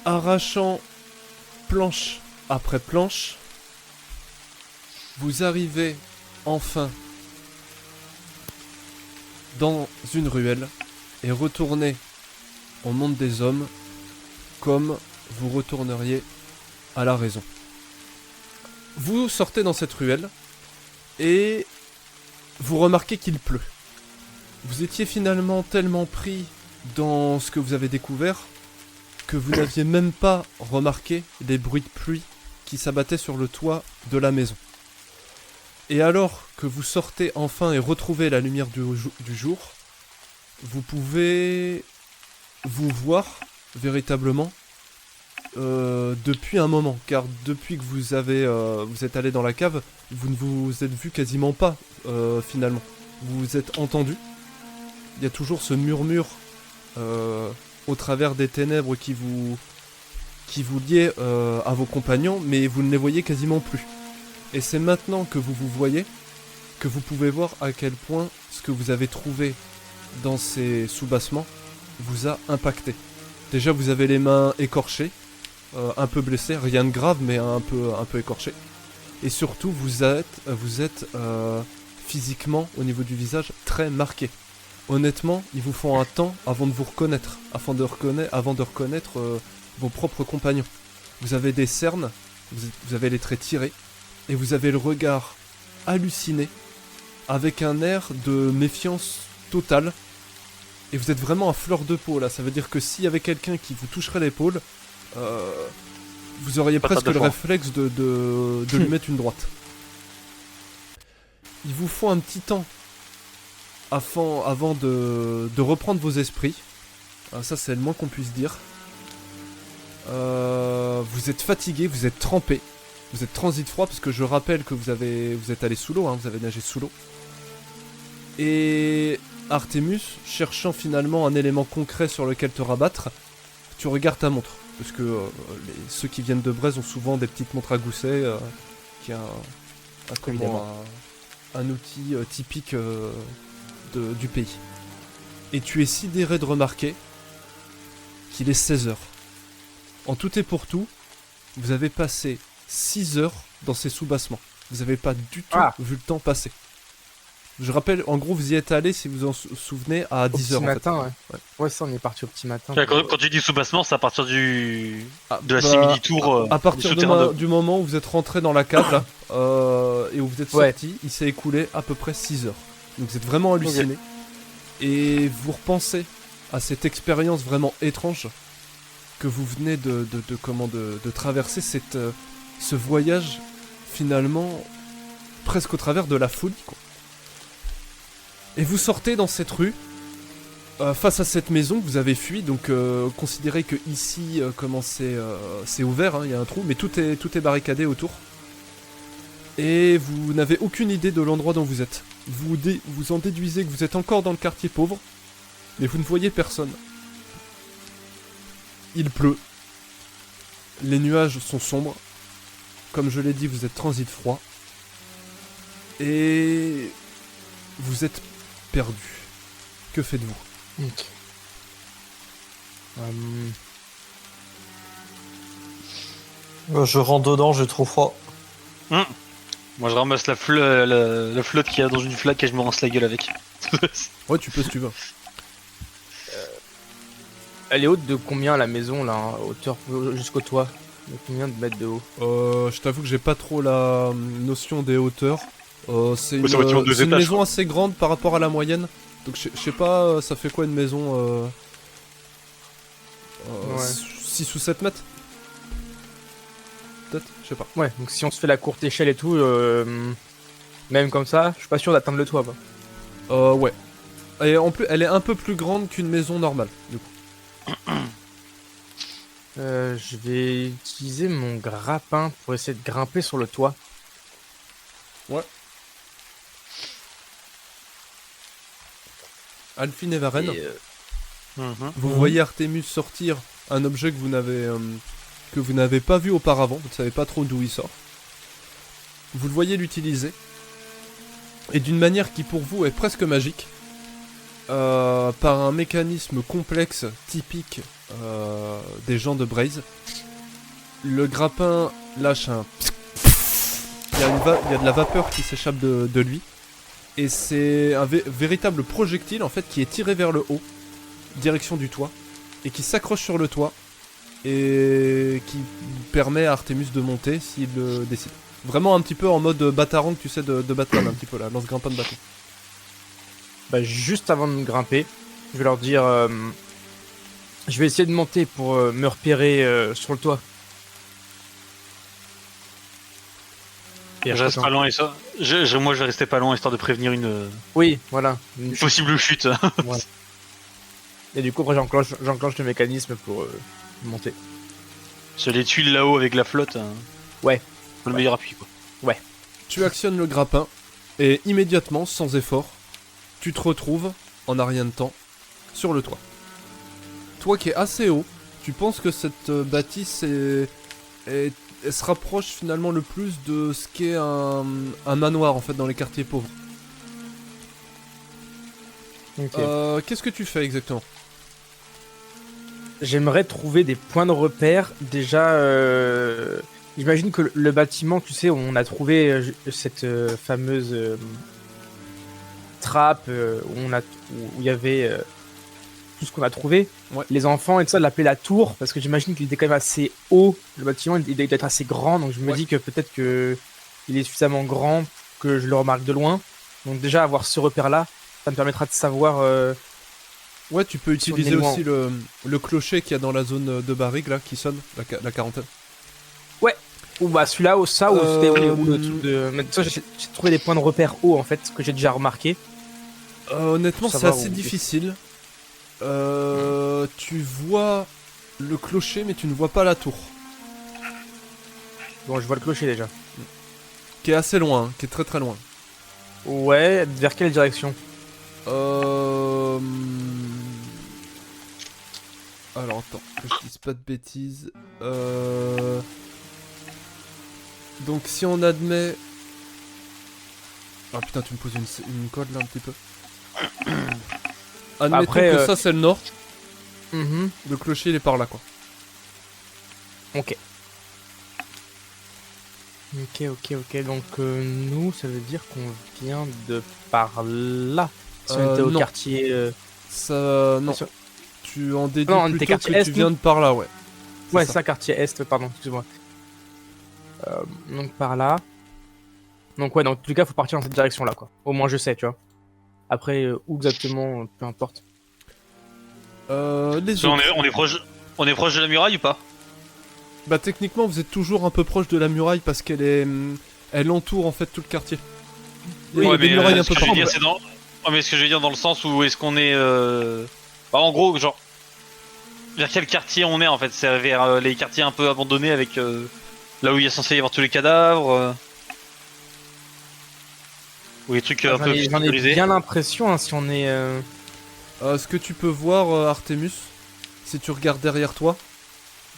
arrachant planche après planche, vous arrivez enfin dans une ruelle et retournez au monde des hommes comme vous retourneriez à la raison. Vous sortez dans cette ruelle et vous remarquez qu'il pleut. Vous étiez finalement tellement pris dans ce que vous avez découvert que vous n'aviez même pas remarqué les bruits de pluie qui s'abattaient sur le toit de la maison. Et alors que vous sortez enfin et retrouvez la lumière du jour, vous pouvez vous voir véritablement depuis un moment, car depuis que vous êtes allé dans la cave, vous ne vous êtes vu quasiment pas finalement. Vous vous êtes entendu. Il y a toujours ce murmure au travers des ténèbres qui vous liait à vos compagnons, mais vous ne les voyez quasiment plus. Et c'est maintenant que vous vous voyez que vous pouvez voir à quel point ce que vous avez trouvé dans ces soubassements vous a impacté. Déjà, vous avez les mains écorchées, un peu blessées, rien de grave, mais un peu écorchées. Et surtout, vous êtes physiquement, au niveau du visage, très marqué. Honnêtement, il vous faut un temps avant de vous reconnaître, avant de reconnaître vos propres compagnons. Vous avez des cernes, vous avez les traits tirés, et vous avez le regard halluciné, avec un air de méfiance totale. Et vous êtes vraiment à fleur de peau là, ça veut dire que s'il y avait quelqu'un qui vous toucherait l'épaule, vous auriez presque le réflexe de lui mettre une droite. Il vous faut un petit temps avant de reprendre vos esprits. Ça c'est le moins qu'on puisse dire. Vous êtes fatigué, vous êtes trempé, vous êtes transi de froid parce que je rappelle que vous êtes allé sous l'eau, hein, vous avez nagé sous l'eau. Et Artemus, cherchant finalement un élément concret sur lequel te rabattre, tu regardes ta montre. Parce que ceux qui viennent de Brest ont souvent des petites montres à gousset, qui est un outil typique du pays. Et tu es sidéré de remarquer qu'il est 16h. En tout et pour tout, vous avez passé 6 heures dans ces soubassements. Vous n'avez pas du tout vu le temps passer. Je rappelle, en gros, vous y êtes allé, si vous en souvenez, à 10h. Au petit matin, ouais, ça, on est parti au petit matin. Quand tu dis soubassement, c'est à partir de la simili-tour. À partir du moment où vous êtes rentré dans la cave, là, et où vous êtes sorti, il s'est écoulé à peu près 6 heures. Donc vous êtes vraiment halluciné. Okay. Et vous repensez à cette expérience vraiment étrange que vous venez de traverser, ce voyage, finalement, presque au travers de la folie, quoi. Et vous sortez dans cette rue, face à cette maison que vous avez fui, donc considérez que ici, c'est ouvert, hein, y a un trou, mais tout est barricadé autour. Et vous n'avez aucune idée de l'endroit dont vous êtes. Vous en déduisez que vous êtes encore dans le quartier pauvre, mais vous ne voyez personne. Il pleut. Les nuages sont sombres. Comme je l'ai dit, vous êtes transi de froid. Et vous êtes perdu. Que faites-vous ? Okay. Je rentre dedans, j'ai trop froid. Moi je ramasse la flotte qu'il y a dans une flaque et je me rince la gueule avec. Ouais, tu peux si tu veux. Elle est haute de combien la maison là, hein, hauteur jusqu'au toit? De combien de mètres de haut? Je t'avoue que j'ai pas trop la notion des hauteurs. C'est une étages, maison assez grande par rapport à la moyenne. Donc je sais pas, ça fait quoi une maison 6 ou 7 mètres peut-être, je sais pas. Ouais, donc si on se fait la courte échelle et tout, même comme ça, je suis pas sûr d'atteindre le toit. Ouais. Et en plus, elle est un peu plus grande qu'une maison normale, du coup. Je vais utiliser mon grappin pour essayer de grimper sur le toit. Ouais. Alphine et Varenne, vous voyez Artemus sortir un objet que vous n'avez pas vu auparavant, vous ne savez pas trop d'où il sort. Vous le voyez l'utiliser, et d'une manière qui pour vous est presque magique, par un mécanisme complexe typique des gens de Braze. Le grappin lâche un... Il y a de la vapeur qui s'échappe de lui. Et c'est un véritable projectile en fait qui est tiré vers le haut, direction du toit, et qui s'accroche sur le toit, et qui permet à Artemus de monter s'il le décide. Vraiment un petit peu en mode batarang, tu sais, de Batman, un petit peu là, lance-grappin de bâton. Bah, juste avant de grimper, je vais leur dire... je vais essayer de monter pour me repérer sur le toit. Et Je reste pas loin et ça. Moi je vais rester pas loin histoire de prévenir une Oui, voilà. possible chute. Et du coup, après, j'enclenche le mécanisme pour monter. Sur les tuiles là-haut avec la flotte. Ouais. Le meilleur appui quoi. Tu actionnes le grappin, et immédiatement, sans effort, tu te retrouves, en un rien de temps, sur le toit. Toi qui es assez haut, tu penses que cette bâtisse elle se rapproche finalement le plus de ce qu'est un manoir en fait dans les quartiers pauvres. Ok. Qu'est-ce que tu fais exactement? J'aimerais trouver des points de repère. Déjà, j'imagine que le bâtiment, tu sais, où on a trouvé cette fameuse trappe où il y avait tout ce qu'on a trouvé. Ouais. Les enfants et tout ça l'appelaient la tour parce que j'imagine qu'il était quand même assez haut. Le bâtiment, il doit être assez grand, donc je me dis que peut-être que il est suffisamment grand que je le remarque de loin. Donc déjà avoir ce repère-là, ça me permettra de savoir. Ouais, tu peux Si on utiliser est loin. aussi le clocher qu'il y a dans la zone de barrique là qui sonne, la quarantaine. Ou bah celui-là, ou ça, ou c'était ou le Euh, truc de. Mais ça, j'ai trouvé des points de repère hauts en fait, ce que j'ai déjà remarqué. Honnêtement, Pour c'est savoir assez où- difficile. Tu vois le clocher, mais tu ne vois pas la tour. Bon, je vois le clocher déjà. Qui est assez loin, qui est très très loin. Ouais, vers quelle direction? Alors attends, que je dise pas de bêtises. Donc si on admet... Ah putain, tu me poses une colle là un petit peu. Admettons Après, que ça c'est le nord, Mhm. le clocher il est par là quoi. Ok. Ok. Donc nous, ça veut dire qu'on vient de par là. Si on était au non. quartier. Ça... Non. Sur- Tu en déduis Non, on était plutôt quartier que Est, tu viens de par là, ouais. Ouais, ça. c'est ça, quartier Est, pardon, excuse-moi. Donc par là. Donc ouais, dans tous les cas, faut partir dans cette direction-là, quoi. Au moins je sais, tu vois. Après, où exactement, peu importe. Les On autres. est proche de la muraille ou pas? Bah techniquement vous êtes toujours un peu proche de la muraille parce qu'elle est... Elle entoure en fait tout le quartier. Il y a Ouais, des mais murailles un ce peu que je veux partout. dire c'est dans... Ouais, mais ce que je veux dire dans le sens où est-ce qu'on est... Bah, en gros, genre... Vers quel quartier on est en fait? C'est vers les quartiers un peu abandonnés avec... Là où il y a censé y avoir tous les cadavres ou les trucs un peu plus J'en ai sécurisés. bien l'impression, hein, si on est... Ce que tu peux voir Artemus, si tu regardes derrière toi,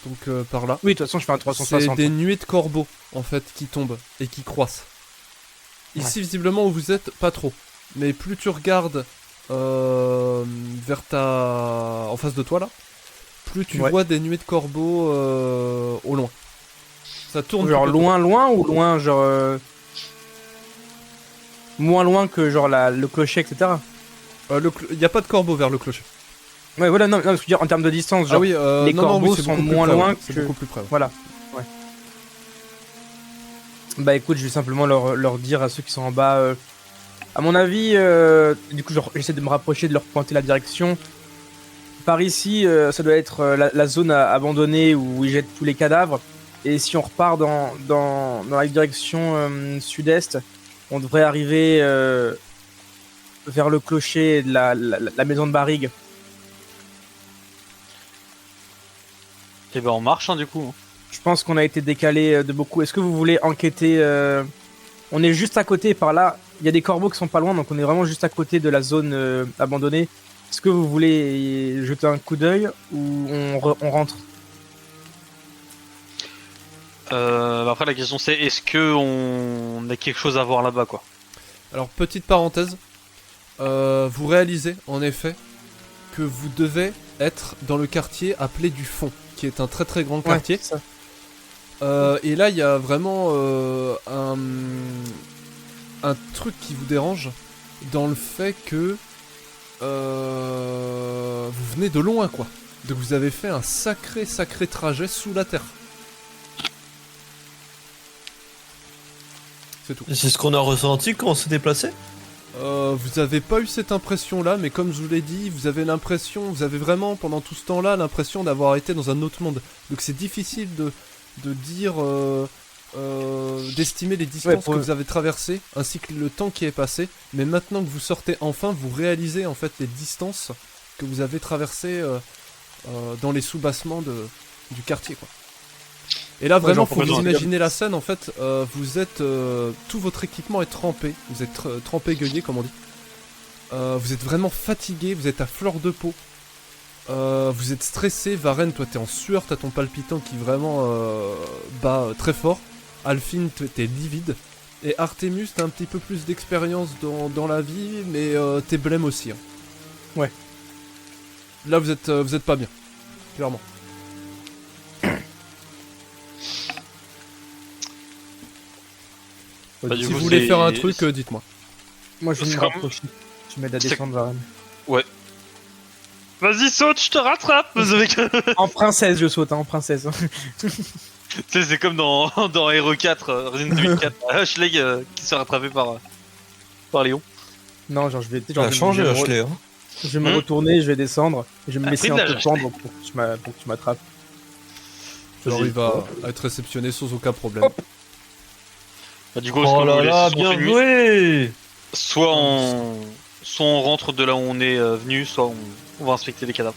donc par là, Oui, de toute façon, je fais un c'est 360. des nuées de corbeaux en fait qui tombent et qui croissent. Ici visiblement où vous êtes, pas trop. Mais plus tu regardes vers en face de toi là, plus tu Ouais. vois des nuées de corbeaux au loin. Ça tourne Genre plutôt. loin ou loin, genre... Moins loin que genre le clocher, etc. Il n'y a pas de corbeaux vers le clocher. Ouais, voilà, non, je veux dire en termes de distance, genre... Ah oui, les non, non, corbeaux oui, c'est sont beaucoup plus moins près, loin ouais. C'est que- beaucoup plus près. Ouais. Voilà. Ouais. Bah écoute, je vais simplement leur dire à ceux qui sont en bas... À mon avis, du coup, j'essaie de me rapprocher, de leur pointer la direction. Par ici, ça doit être la zone abandonnée où ils jettent tous les cadavres. Et si on repart dans la direction sud-est, on devrait arriver vers le clocher de la maison de Barrigue. Et ben on marche hein, du coup. Je pense qu'on a été décalé de beaucoup. Est-ce que vous voulez enquêter On est juste à côté, par là. Il y a des corbeaux qui sont pas loin, donc on est vraiment juste à côté de la zone abandonnée. Est-ce que vous voulez jeter un coup d'œil ou on rentre? Après la question c'est est-ce que on a quelque chose à voir là-bas quoi? Alors petite parenthèse, vous réalisez en effet que vous devez être dans le quartier appelé du Fond, qui est un très très grand Ouais, quartier. c'est ça. Et là, il y a vraiment un truc qui vous dérange dans le fait que vous venez de loin, quoi. Donc vous avez fait un sacré trajet sous la terre. C'est tout. Et c'est ce qu'on a ressenti quand on s'est déplacé. Vous avez pas eu cette impression-là, mais comme je vous l'ai dit, vous avez vraiment pendant tout ce temps-là l'impression d'avoir été dans un autre monde. Donc c'est difficile de dire, d'estimer les distances que vous avez traversées, ainsi que le temps qui est passé. Mais maintenant que vous sortez enfin, vous réalisez en fait les distances que vous avez traversées dans les sous-bassements du quartier, quoi. Et là vraiment, faut vous imaginer la scène en fait. Vous êtes, tout votre équipement est trempé. Vous êtes trempé gueulier comme on dit. Vous êtes vraiment fatigué. Vous êtes à fleur de peau. Vous êtes stressé. Varenne, toi t'es en sueur. T'as ton palpitant qui vraiment bat très fort. Alphine, t'es livide. Et Artemus, t'as un petit peu plus d'expérience dans la vie, mais t'es blême aussi. Hein. Ouais. Là vous êtes pas bien, clairement. Bah, Si du coup, vous voulez c'est- faire un truc, dites-moi. Moi, je vais C'est me comme- rapprocher. Tu m'aides à c'est- descendre, Varenne. Vas-y, saute, je te rattrape. Avec... En princesse, je saute, hein, en princesse. Tu sais, c'est comme dans Hero 4, Resident Evil 4, Ashley qui se fait rattraper par Léon. Non, genre, je vais. Ça a changé, Ashley. Hein. Je vais me retourner, je vais descendre, et je vais me Ah, laisser pris de un peu l'âge. pendre pour que tu m'attrapes. Alors Vas-y. il va être réceptionné sans aucun problème. Hop. Bah, du coup, Oh là là, bien joué. Soit on rentre de là où on est venu, soit on va inspecter les cadavres.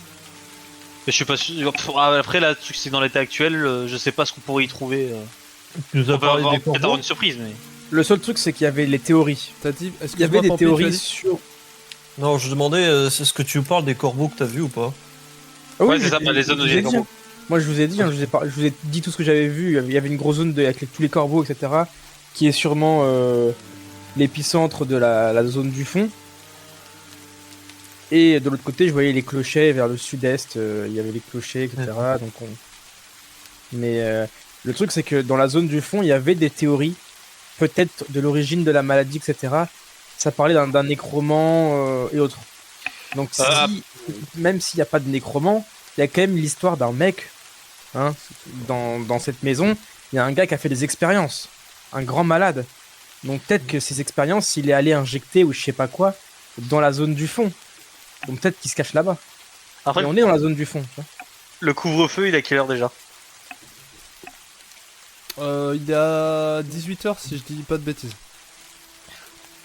Mais je suis pas sûr. Après, là, c'est dans l'état actuel, je sais pas ce qu'on pourrait y trouver. Tu nous On as peut parlé avoir des peut-être avoir corbeaux. une surprise, mais. Le seul truc, c'est qu'il y avait les théories. T'as dit, Il y avait des théories sur... sur. Non, je demandais, c'est ce que tu parles des corbeaux que t'as vu ou pas? Ah Ouais, oui, c'est ça, je- bah, les zones où il y a je les vous ai dit, corbeaux. hein. Moi, je vous ai dit, hein, je vous ai dit tout ce que j'avais vu. Il y avait une grosse zone avec tous les corbeaux, etc., qui est sûrement l'épicentre de la zone du fond. Et de l'autre côté, je voyais les clochers vers le sud-est. Il y avait les clochers, etc. Donc Mais le truc, c'est que dans la zone du fond, il y avait des théories, peut-être de l'origine de la maladie, etc. Ça parlait d'un nécromant et autres. Donc, même s'il n'y a pas de nécromant, il y a quand même l'histoire d'un mec. Hein, dans cette maison, il y a un gars qui a fait des expériences. Un grand malade. Donc, peut-être que ces expériences, il est allé injecter ou je sais pas quoi dans la zone du fond. Donc, peut-être qu'il se cache là-bas. Après, Et on est dans la zone du fond. Tu vois. le couvre-feu, il a quelle heure déjà? il est à 18h si je dis pas de bêtises.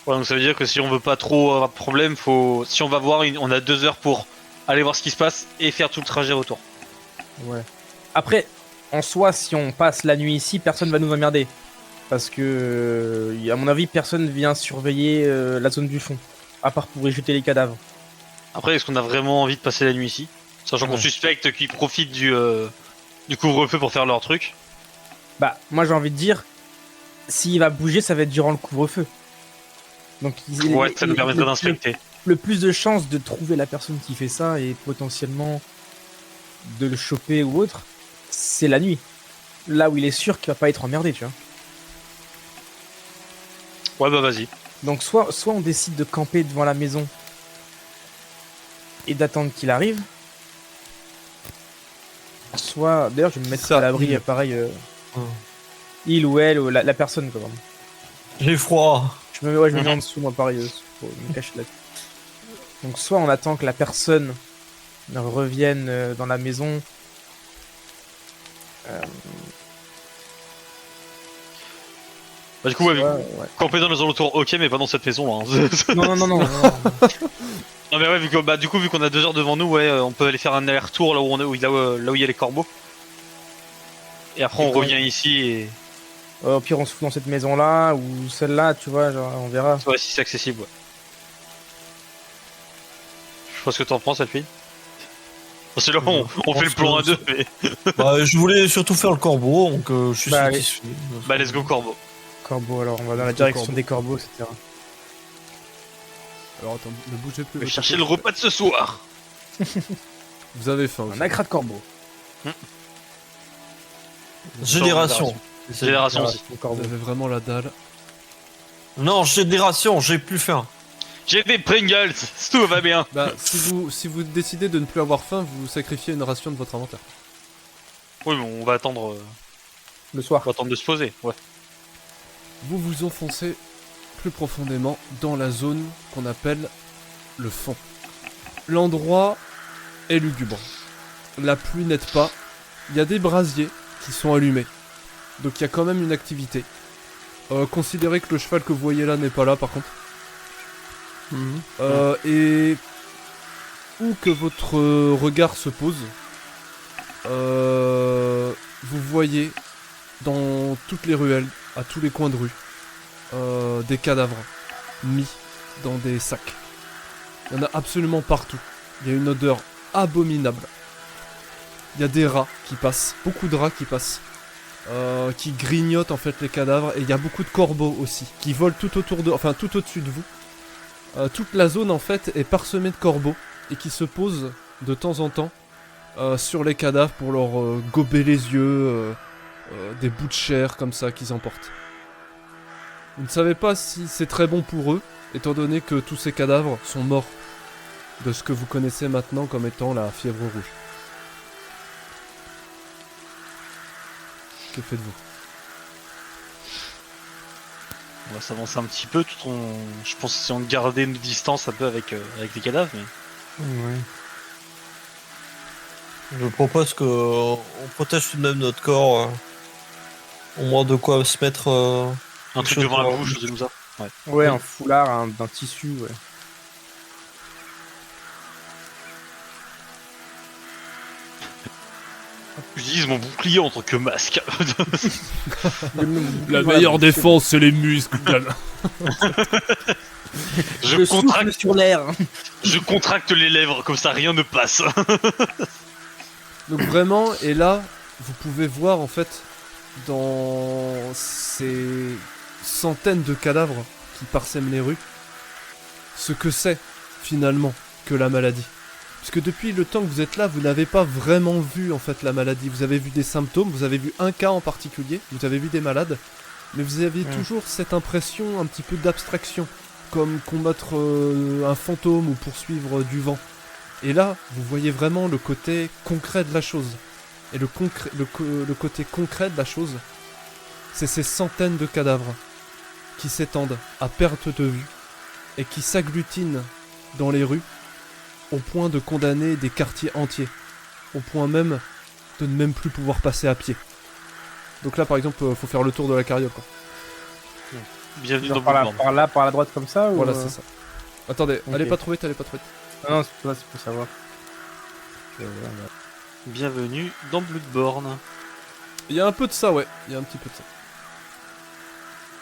Ouais, donc ça veut dire que si on veut pas trop avoir de problème, si on va voir, on a 2 heures pour aller voir ce qui se passe et faire tout le trajet retour. Ouais. Après, en soi, si on passe la nuit ici, personne va nous emmerder. Parce que, à mon avis, personne vient surveiller la zone du fond. À part pour y jeter les cadavres. Après, est-ce qu'on a vraiment envie de passer la nuit ici? Sachant qu'on Ouais. suspecte qu'ils profitent du couvre-feu pour faire leur truc. Bah, moi j'ai envie de dire, s'il va bouger, ça va être durant le couvre-feu. Donc, Ouais, ça nous permettrait d'inspecter. le plus de chances de trouver la personne qui fait ça et potentiellement de le choper ou autre, c'est la nuit. Là où il est sûr qu'il va pas être emmerdé, tu vois. Ouais, bah vas-y. Donc soit on décide de camper devant la maison et d'attendre qu'il arrive. Soit, d'ailleurs, je vais me mettre Ça, à l'abri, il. pareil. Il ou elle, ou la personne, quoi. Vraiment. J'ai froid. Je me mets en dessous, moi, pareil, pour me cacher là. Donc soit on attend que la personne revienne dans la maison. Bah, du coup, ouais, Ouais. camper dans les alentours, ok, mais pas dans cette maison. Hein. Non. Non, mais ouais, vu qu'on a 2 heures devant nous, ouais, on peut aller faire un aller-retour là où il y a les corbeaux. Et après, on Et revient ici et. Au pire, on se fout dans cette maison-là ou celle-là, tu vois, genre, on verra. Ouais, si c'est accessible, ouais. Je sais pas ce que t'en penses, Alphine. C'est là, on fait le plan à 2, mais. Bah, je voulais surtout faire le corbeau, donc je suis Bah, allez. satisfait. Bah, let's go, corbeau. Corbeau, alors on va dans la Corbeau. direction des corbeaux, etc. Alors attends, ne bougez plus. Je vais votre chercher côté. le repas de ce soir. Vous avez faim aussi. Un acra de corbeau. Génération. Génération aussi. Le Vous corbeau. avez vraiment la dalle. Non, j'ai des rations, j'ai plus faim. J'ai des Pringles, tout va bien. Bah, si vous décidez de ne plus avoir faim, vous sacrifiez une ration de votre inventaire. Oui, mais on va attendre, Le soir. de se poser. Ouais. Vous vous enfoncez plus profondément dans la zone qu'on appelle le fond. L'endroit est lugubre. La pluie n'aide pas. Il y a des brasiers qui sont allumés. Donc il y a quand même une activité. Considérez que le cheval que vous voyez là n'est pas là par contre. Mhm. Et où que votre regard se pose, vous voyez dans toutes les ruelles, à tous les coins de rue, des cadavres mis dans des sacs. Il y en a absolument partout. Il y a une odeur abominable. Il y a des rats qui passent, beaucoup de rats qui passent, qui grignotent en fait les cadavres, et il y a beaucoup de corbeaux aussi, qui volent tout autour de, enfin tout au-dessus de vous. Toute la zone en fait est parsemée de corbeaux et qui se posent de temps en temps sur les cadavres pour leur gober les yeux, des bouts de chair comme ça qu'ils emportent. Vous ne savez pas si c'est très bon pour eux, étant donné que tous ces cadavres sont morts de ce que vous connaissez maintenant comme étant la fièvre rouge. Que faites-vous? On va s'avancer un petit peu, je pense que si on gardait nos distances un peu avec les cadavres, mais... Oui. Je propose que on protège tout de même notre corps. Au moins de quoi se mettre. Un truc chose devant la pour- bouche, comme ça. Ouais, un foulard, d'un tissu, ouais. J'utilise mon bouclier en tant que masque. La meilleure défense, c'est les muscles. je, contracte, souffle sur l'air. je contracte les lèvres, comme ça rien ne passe. Donc vraiment, et là, vous pouvez voir en fait, dans ces centaines de cadavres qui parsèment les rues, ce que c'est finalement que la maladie. Puisque depuis le temps que vous êtes là, vous n'avez pas vraiment vu en fait la maladie. Vous avez vu des symptômes, vous avez vu un cas en particulier, vous avez vu des malades, mais vous avez toujours cette impression un petit peu d'abstraction, comme combattre un fantôme ou poursuivre du vent. Et là, vous voyez vraiment le côté concret de la chose. Et le côté concret de la chose, c'est ces centaines de cadavres qui s'étendent à perte de vue et qui s'agglutinent dans les rues au point de condamner des quartiers entiers, au point même de ne même plus pouvoir passer à pied. Donc là, par exemple, faut faire le tour de la carriole, quoi. Bienvenue Genre dans par Bloodborne. là, par la droite comme ça ou Voilà, c'est ça. Attendez, Ok. allez pas trop vite, allez pas trop vite. Non, c'est pas ça, c'est pour savoir. Voilà. Bienvenue dans Bloodborne. Il y a un peu de ça, ouais. Il y a un petit peu de ça.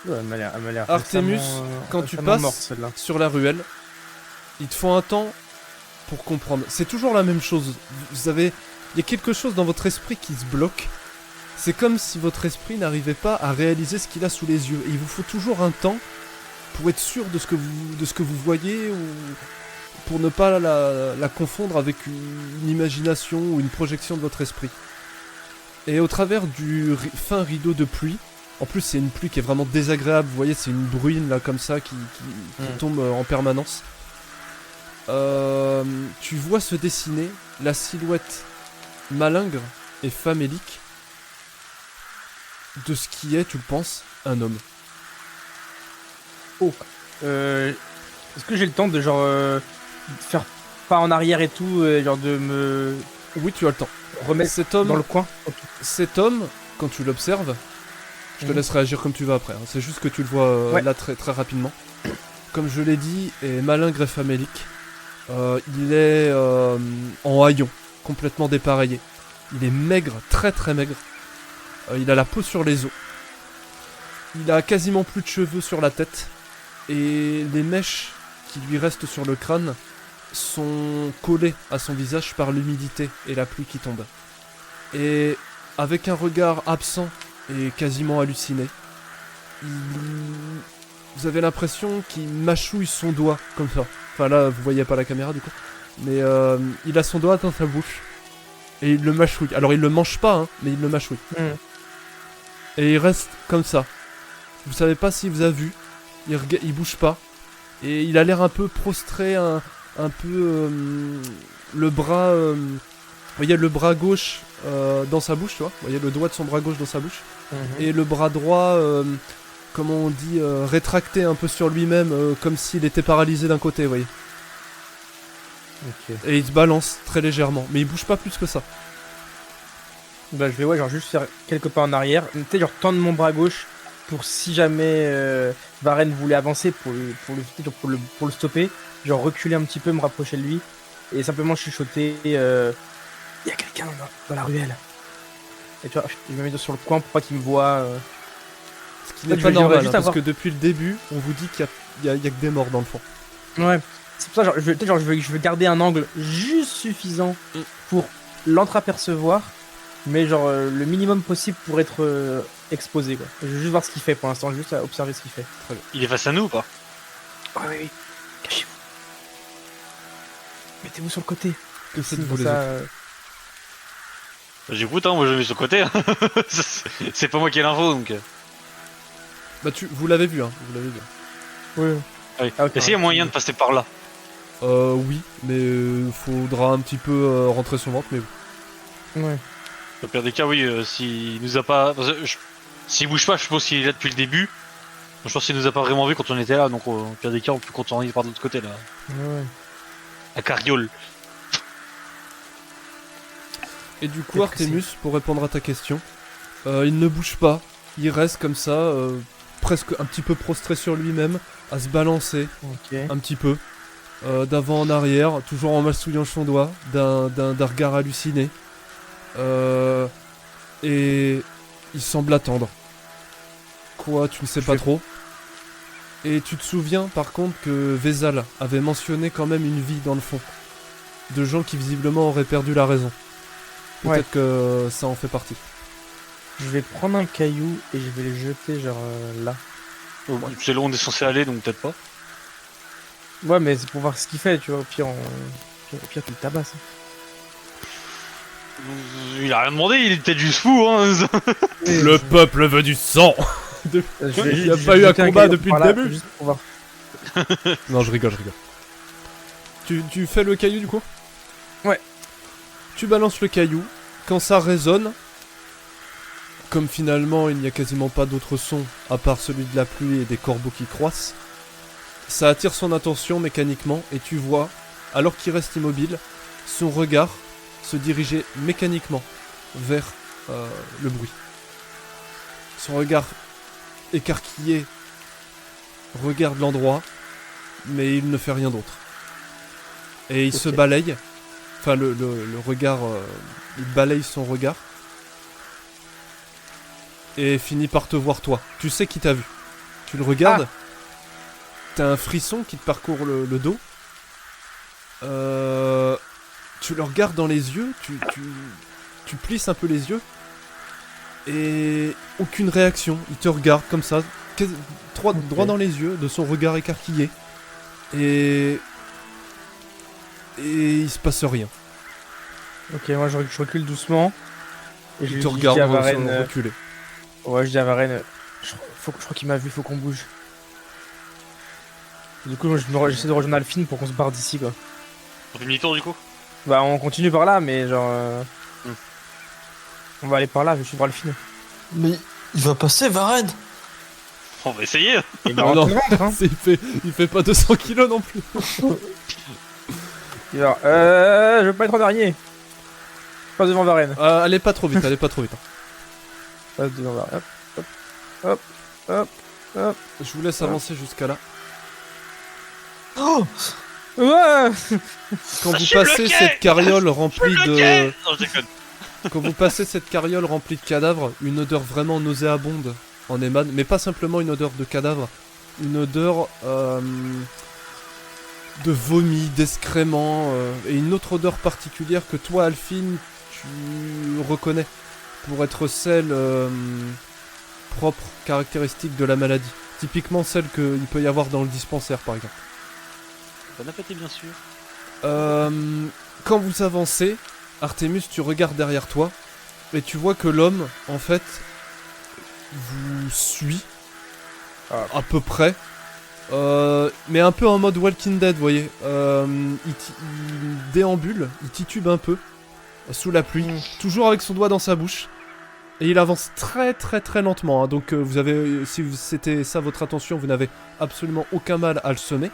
Ouais, elle m'a l'air Artemus, récemment, quand tu récemment passes morte, celle-là. sur la ruelle, il te faut un temps pour comprendre. C'est toujours la même chose. Vous avez... Il y a quelque chose dans votre esprit qui se bloque. C'est comme si votre esprit n'arrivait pas à réaliser ce qu'il a sous les yeux. Et il vous faut toujours un temps pour être sûr de ce que vous voyez, ou pour ne pas la confondre avec une imagination ou une projection de votre esprit. Et au travers du fin rideau de pluie, en plus c'est une pluie qui est vraiment désagréable, vous voyez, c'est une bruine là comme ça qui tombe en permanence. Tu vois se dessiner la silhouette malingre et famélique de ce qui est, tu le penses, un homme. Est-ce que j'ai le temps de genre faire pas en arrière et tout, genre de me Oui, tu as le temps. remettre Cet homme, dans le coin? cet homme, quand tu l'observes, je te Mhm. laisse réagir comme tu vas après, hein. C'est juste que tu le vois Ouais. là très, très rapidement. Comme je l'ai dit, est malingre et famélique. Il est en haillons, complètement dépareillé. Il est maigre, très très maigre. Il a la peau sur les os. Il a quasiment plus de cheveux sur la tête. Et les mèches qui lui restent sur le crâne sont collées à son visage par l'humidité et la pluie qui tombe. Et avec un regard absent et quasiment halluciné, vous avez l'impression qu'il mâchouille son doigt comme ça. Enfin là, vous voyez pas la caméra du coup. mais il a son doigt dans sa bouche et il le mâchouille. Alors il le mange pas, hein, mais il le mâchouille. Et il reste comme ça. Vous savez pas s'il vous a vu. Il bouge pas. Et il a l'air un peu prostré, un peu le bras. Vous voyez le bras gauche dans sa bouche, tu vois. Vous voyez le doigt de son bras gauche dans sa bouche. Et le bras droit, comment on dit, rétracté un peu sur lui-même, comme s'il était paralysé d'un côté, vous voyez. Ok. Et il se balance très légèrement, mais il bouge pas plus que ça. Bah, je vais, genre, juste faire quelques pas en arrière. Tu sais, genre, tendre mon bras gauche pour si jamais Varenne voulait avancer pour le stopper. Genre, reculer un petit peu, me rapprocher de lui. Et simplement chuchoter il y a quelqu'un dans la ruelle. Et tu vois, je me mets sur le coin pour pas qu'il me voit. Ce qui n'est pas normal, hein, parce que depuis le début, on vous dit qu'il y a que des morts dans le fond. Ouais. C'est pour ça, genre, je veux garder un angle juste suffisant pour l'entreapercevoir, mais genre le minimum possible pour être exposé, quoi. Je veux juste voir ce qu'il fait pour l'instant, juste à observer ce qu'il fait. Il est face à nous ou pas? Oui. Cachez-vous. Mettez-vous sur le côté. Que Sinon, faites-vous les ça, autres J'écoute, hein, moi je vais sur le côté. Hein. C'est pas moi qui ai l'info donc. Bah vous l'avez vu, hein, vous l'avez vu. Oui. Oui. Ah, ok. Est-ce qu'il y a moyen de passer par là? Oui, mais faudra un petit peu rentrer son ventre, mais oui. Ouais. Au pire des cas, oui, s'il nous a pas. S'il bouge pas, je suppose qu'il est là depuis le début. Donc, je pense qu'il nous a pas vraiment vu quand on était là, donc au pire des cas, on peut continuer par l'autre côté là. Ouais. À Carriole. Et du coup, Peut-être que Artemus, pour répondre à ta question, il ne bouge pas, il reste comme ça, presque un petit peu prostré sur lui-même, à se balancer Ok. un petit peu, d'avant en arrière, toujours en mâchouillant son doigt, d'un regard halluciné. Et il semble attendre. Quoi, tu ne sais pas trop. Et tu te souviens par contre que Vézal avait mentionné quand même une vie dans le fond. De gens qui visiblement auraient perdu la raison. Peut-être que ça en fait partie. Je vais prendre un caillou et je vais le jeter genre là. C'est là où on est censé aller, donc peut-être pas. Ouais, mais c'est pour voir ce qu'il fait, tu vois. Au pire, tu le tabasses. Il a rien demandé, il est peut-être juste fou, hein. Le peuple veut du sang. Il n'y a pas eu un combat depuis le début. Juste pour voir. Non, je rigole. Tu fais le caillou du coup? Ouais. Tu balances le caillou. Quand ça résonne, comme finalement il n'y a quasiment pas d'autre son à part celui de la pluie et des corbeaux qui croissent, ça attire son attention mécaniquement et tu vois, alors qu'il reste immobile, son regard se diriger mécaniquement vers le bruit. Son regard écarquillé regarde l'endroit, mais il ne fait rien d'autre. Et il se balaye, enfin le regard, il balaye son regard, et finit par te voir toi. Tu sais qui t'a vu. Tu le regardes, t'as un frisson qui te parcourt le dos, tu le regardes dans les yeux, tu plisses un peu les yeux, et aucune réaction. Il te regarde comme ça, droit dans les yeux, de son regard écarquillé, et il se passe rien. Ok, moi je recule doucement. Et Il je te dis regarde à Varenne, reculer. ouais, je dis à Varenne, je crois qu'il m'a vu, faut qu'on bouge. Du coup, j'essaie de rejoindre Alphine pour qu'on se barre d'ici, quoi. On fait demi-tour du coup. Bah, on continue par là, mais genre. On va aller par là, je vais suivre Alphine. Mais il va passer, Varenne. On va essayer. Et bah, Non, on rentre, hein. il fait pas 200 kilos non plus. Et alors, je veux pas être en dernier. Je passe devant Varenne. Allez pas trop vite, Je passe devant Varenne. Hop. Je vous laisse avancer jusqu'à là. Oh, Ouais. Quand vous Lâchez passez le quai. cette carriole remplie de... Non, je déconne. Quand vous passez cette carriole remplie de cadavres, une odeur vraiment nauséabonde en émane, mais pas simplement une odeur de cadavre, une odeur de vomi, d'excréments, et une autre odeur particulière que toi, Alphine, tu reconnais pour être celle propre, caractéristique de la maladie. Typiquement celle qu'il peut y avoir dans le dispensaire, par exemple. Bon appétit, bien sûr. Quand vous avancez, Artemus, tu regardes derrière toi et tu vois que l'homme, en fait, vous suit à peu près. Mais un peu en mode Walking Dead, vous voyez. Il déambule, il titube un peu sous la pluie, toujours avec son doigt dans sa bouche. Et il avance très très très lentement. Hein. Donc vous avez, si c'était ça votre attention, vous n'avez absolument aucun mal à le semer.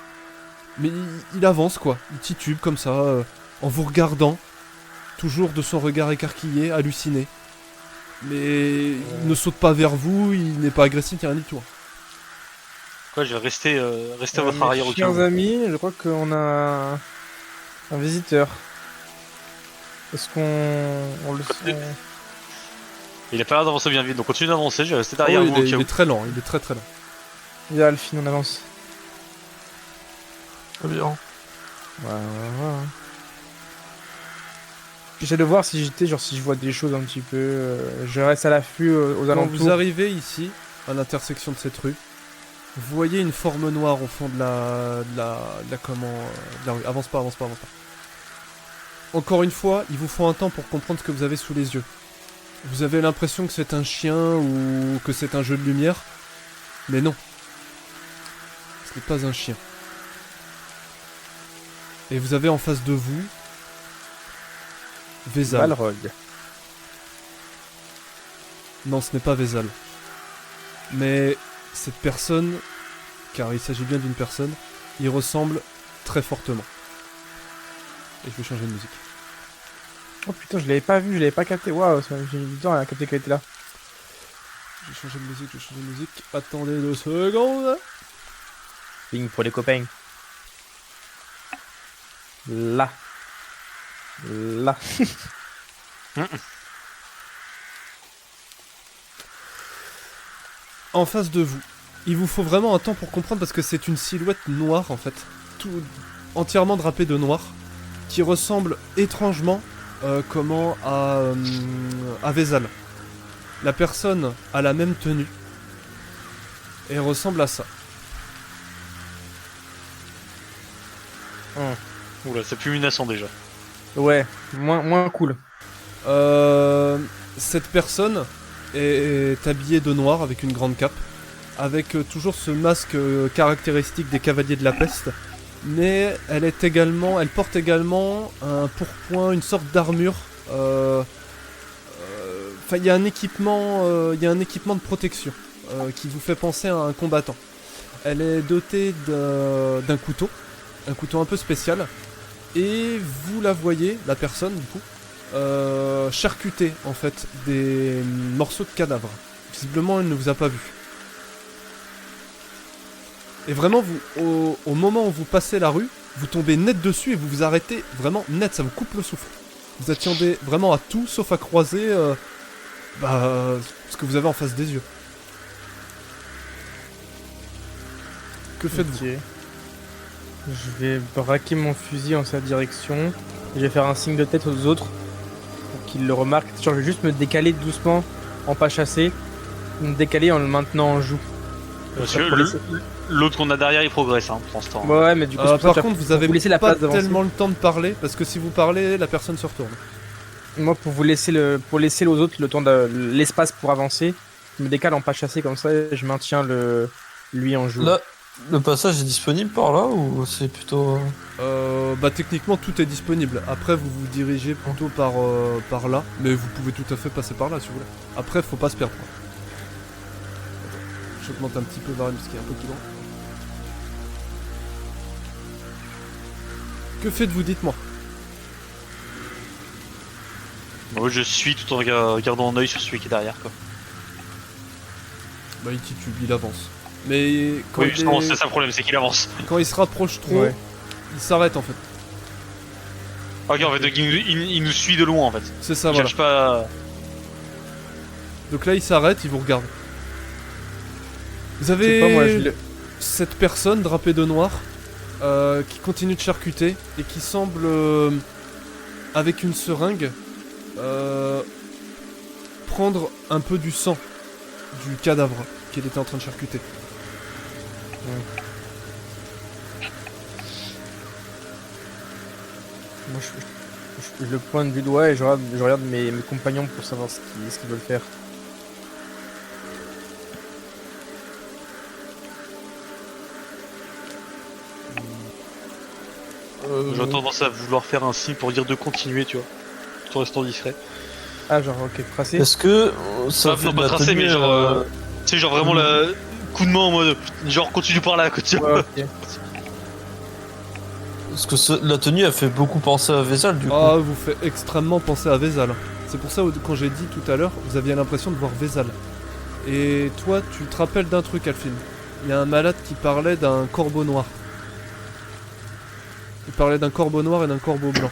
Mais il avance quoi, il titube comme ça, en vous regardant, toujours de son regard écarquillé, halluciné. Mais il ne saute pas vers vous, il n'est pas agressif, ni rien du tout. Quoi, je vais rester à votre arrière au cas Chers où. amis, je crois qu'on a un visiteur. Est-ce qu'on le sent? Il a pas l'air d'avancer bien vite, donc continue d'avancer, je vais rester Ah derrière oui, vous au il cas où. est très lent, il est très très lent. Il y a Alphine, on avance. Très bien. Ouais. J'essaie de voir si j'étais, genre si je vois des choses un petit peu. Je reste à l'affût aux Quand alentours. vous arrivez ici, à l'intersection de cette rue, vous voyez une forme noire au fond de la rue. Avance pas. Encore une fois, il vous faut un temps pour comprendre ce que vous avez sous les yeux. Vous avez l'impression que c'est un chien ou que c'est un jeu de lumière, mais non. Ce n'est pas un chien. Et vous avez en face de vous Vézal. Balrog. Non, ce n'est pas Vézal. Mais cette personne, car il s'agit bien d'une personne, il ressemble très fortement. Et je vais changer de musique. Oh putain, je l'avais pas vu, je l'avais pas capté. Waouh, j'ai mis du temps à capter qu'elle était là. Je vais changer de musique. Attendez 2 secondes. Ping pour les copains. Là. En face de vous. Il vous faut vraiment un temps pour comprendre parce que c'est une silhouette noire en fait. Tout entièrement drapée de noir. Qui ressemble étrangement à Vézal. La personne a la même tenue. Et ressemble à ça. Oula, c'est plus menaçant déjà. Ouais, moins cool. Cette personne est habillée de noir avec une grande cape. Avec toujours ce masque caractéristique des cavaliers de la peste. Mais elle porte également un pourpoint, une sorte d'armure. Enfin, il y a un équipement de protection qui vous fait penser à un combattant. Elle est dotée un couteau un peu spécial. Et vous la voyez, la personne du coup, charcuter en fait des morceaux de cadavres. Visiblement, elle ne vous a pas vu. Et vraiment, vous, au moment où vous passez la rue, vous tombez net dessus et vous vous arrêtez vraiment net, ça vous coupe le souffle. Vous attendez vraiment à tout sauf à croiser ce que vous avez en face des yeux. Que faites-vous? Ok. Je vais braquer mon fusil en sa direction. Je vais faire un signe de tête aux autres pour qu'ils le remarquent. Genre, je vais juste me décaler doucement en pas chasser. Me décaler en le maintenant en joue. Parce que l'autre qu'on a derrière il progresse hein, pour l'instant. Ouais, mais du coup, c'est pour ça Par que contre, vous avez vous laisser la pas place d'avancer. tellement le temps de parler parce que si vous parlez, la personne se retourne. Moi, pour laisser aux autres le temps l'espace pour avancer, je me décale en pas chasser comme ça et je maintiens lui en joue. Là, le passage est disponible par là ou c'est plutôt. Techniquement tout est disponible. Après vous vous dirigez plutôt par là, mais vous pouvez tout à fait passer par là si vous voulez. Après faut pas se perdre. Quoi. J'augmente un petit peu Varenne parce qu'il est un peu plus grand. Que faites-vous, dites-moi. Moi je suis tout en gardant un œil sur celui qui est derrière quoi. Bah il titube, il avance. Mais quand, Oui justement c'est ça le problème, c'est qu'il avance. quand il se rapproche trop, Ouais. il s'arrête en fait. Ok en fait il nous suit de loin en fait. C'est ça, Il voilà. cherche pas. Donc là il s'arrête, il vous regarde. Vous Je sais avez pas, moi, cette personne drapée de noir qui continue de charcuter et qui semble avec une seringue prendre un peu du sang du cadavre qu'il était en train de charcuter. Moi, je le pointe du doigt et je regarde mes compagnons pour savoir ce qu'ils veulent faire. J'ai tendance à vouloir faire un signe pour dire de continuer, tu vois, tout en restant discret. Ah, genre, ok, tracé. Est-ce que ça Ah, fait non, de pas la tracé, tenue, mais genre, tu sais, genre vraiment le coup de main en mode, genre continue par là, quoi, tu vois. Ouais, ok. Parce que la tenue a fait beaucoup penser à Vézal du coup. Ah, vous fait extrêmement penser à Vézal. C'est pour ça, quand j'ai dit tout à l'heure, vous aviez l'impression de voir Vézal. Et toi, tu te rappelles d'un truc, Alphine. Il y a un malade qui parlait d'un corbeau noir. Il parlait d'un corbeau noir et d'un corbeau blanc.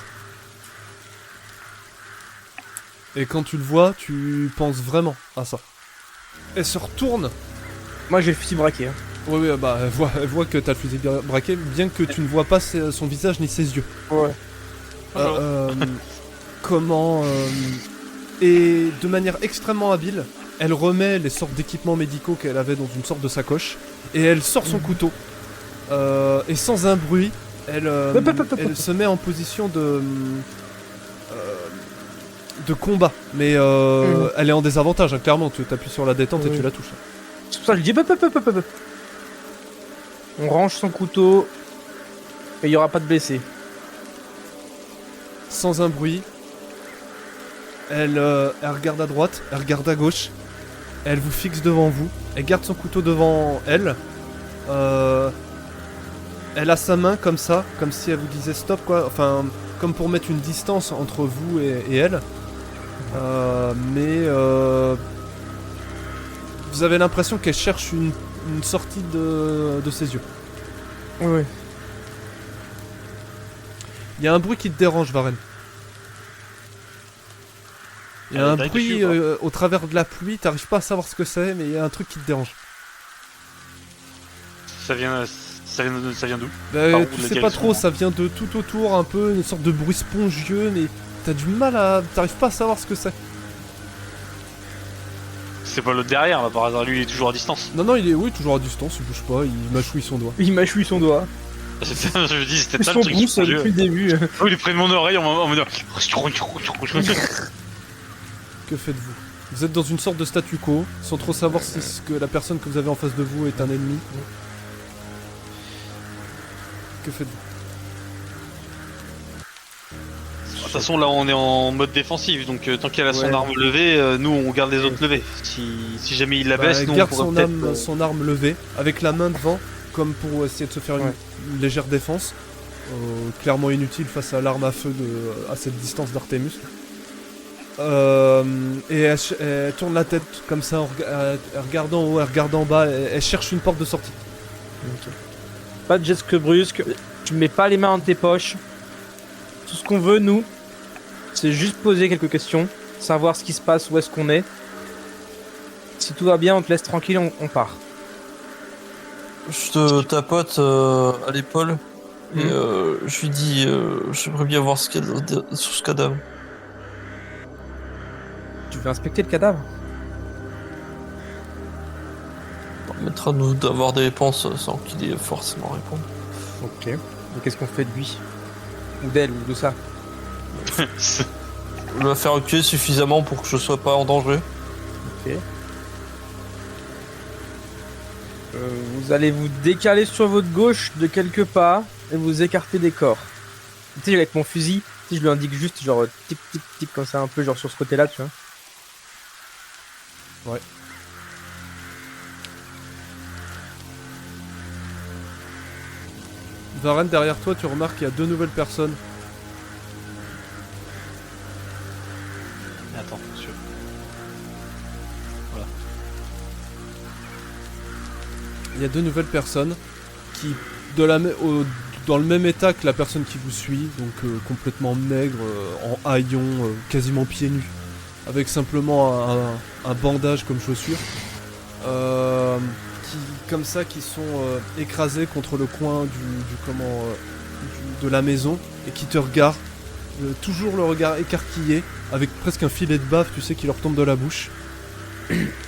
Et quand tu le vois, tu penses vraiment à ça. Elle se retourne. Moi, j'ai le fusil braqué. Hein. Oui, bah, elle voit que t'as le fusil braqué, bien que tu ne vois pas son visage ni ses yeux. Ouais. Comment et de manière extrêmement habile, elle remet les sortes d'équipements médicaux qu'elle avait dans une sorte de sacoche et elle sort son couteau. Et sans un bruit, elle se met en position de combat. Mais elle est en désavantage, hein, clairement. Tu t'appuies sur la détente et tu la touches. C'est pour ça que je dis hop. On range son couteau et il n'y aura pas de blessés. Sans un bruit, elle regarde à droite, elle regarde à gauche, elle vous fixe devant vous, elle garde son couteau devant elle. Elle a sa main comme ça, comme si elle vous disait stop quoi, enfin comme pour mettre une distance entre vous et elle. Mais vous avez l'impression qu'elle cherche une sortie de ses yeux. Oui. Il y a un bruit qui te dérange, Varenne. Il y a un bruit au travers de la pluie, t'arrives pas à savoir ce que c'est, mais il y a un truc qui te dérange. Ça vient d'où? Bah, Par où, tu la sais pas direction, trop, hein. ça vient de tout autour, un peu une sorte de bruit spongieux, mais t'as du mal à... T'arrives pas à savoir ce que c'est. C'est pas l'autre derrière, là, par hasard, lui il est toujours à distance. Non, il est toujours à distance, il bouge pas, il mâchouille son doigt. Il mâchouille son doigt. Je me dis, c'était ça Son le truc. pouce depuis le début. Oh, il est près de mon oreille en mode. Que faites-vous? Vous êtes dans une sorte de statu quo, sans trop savoir si ce que la personne que vous avez en face de vous est un ennemi. Que faites-vous? De toute façon, là on est en mode défensif, donc tant qu'elle a son Ouais. arme levée, nous on garde les autres levés. Si jamais il la Bah, baisse, nous on garde pourra son peut-être. son arme levée, avec la main devant, comme pour essayer de se faire Ouais. une légère défense. Clairement inutile face à l'arme à feu à cette distance d'Artemus. Et elle tourne la tête comme ça, elle regarde en haut, elle regarde en bas, elle cherche une porte de sortie. Pas de geste brusque. Tu mets pas les mains dans tes poches. Tout ce qu'on veut, nous, c'est juste poser quelques questions, savoir ce qui se passe, où est-ce qu'on est. Si tout va bien, on te laisse tranquille, on part. Je te tapote à l'épaule et je lui dis j'aimerais bien voir ce qu'il y a sur ce cadavre. Tu veux inspecter le cadavre? Ça permettra de nous d'avoir des réponses sans qu'il ait forcément à répondre. Ok. Et qu'est-ce qu'on fait de lui? Ou d'elle, ou de ça? Je vais la faire reculer suffisamment pour que je sois pas en danger. Ok. Vous allez vous décaler sur votre gauche de quelques pas et vous écarter des corps. Tu sais, avec mon fusil, si je lui indique juste genre tic tic tic comme ça un peu genre sur ce côté-là, tu vois. Varenne, derrière toi, tu remarques qu'il y a deux nouvelles personnes. Attends, monsieur. Il y a deux nouvelles personnes qui, dans le même état que la personne qui vous suit, donc complètement maigre, en haillons, quasiment pieds nus, avec simplement un bandage comme chaussure, qui sont écrasés contre le coin de la maison et qui te regardent, toujours le regard écarquillé, avec presque un filet de bave, tu sais, qui leur tombe de la bouche.